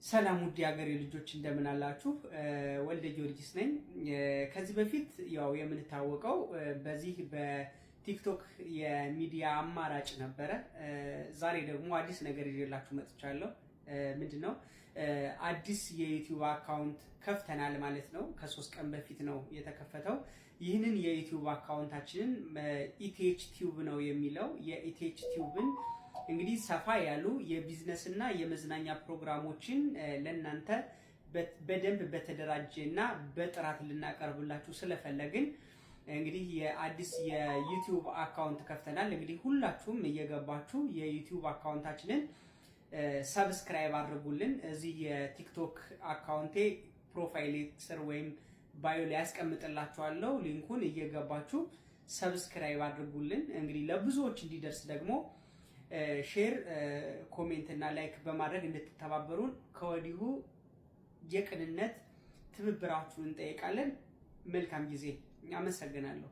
ሰላም ውድ የሀገሬ ልጆች እንደምን አላችሁ? ወልደ ጊዮርጊስ ነኝ። ከዚህ በፊት ያው የምንታወቀው በዚህ በቲክቶክ የሚዲያ አማራጭ ነበረ። ዛሬ ደግሞ አዲስ ነገር ይዤላችሁ መጥቻለሁ። ምንድነው? አዲስ የዩቲዩብ አካውንት ከፍተናል ማለት ነው። ከ3 ቀን በፊት ነው የተከፈተው። ይህንን የዩቲዩብ አካውንታችንን ኢቲኤች ቲዩብ ነው የሚለው። የኢቲኤች ቲዩብን እንግዲህ ሰፋ ያሉ የቢዝነስ እና የመዝናኛ ፕሮግራሞችን ለእናንተ በደንብ በተደራጀና በጥራት ልናቀርብላችሁ ስለፈለግን እንግዲህ የአዲስ የዩቲዩብ አካውንት ከፍተናል። እንግዲህ ሁላችሁም እየገባችሁ የዩቲዩብ አካውንታችንን ሰብስክራይብ አድርጉልን። እዚህ የቲክቶክ አካውንቴ ፕሮፋይል ስር ወይም ባዮ ላይ ያስቀምጥላችኋለሁ። ሊንኩን እየገባችሁ ሰብስክራይብ አድርጉልን። እንግዲህ ለብዙዎች እንዲደርስ ደግሞ ሼር፣ ኮሜንት እና ላይክ በማድረግ እንድትተባበሩን ከወዲሁ የቅንነት ትብብራችሁን እንጠይቃለን። መልካም ጊዜ። አመሰግናለሁ።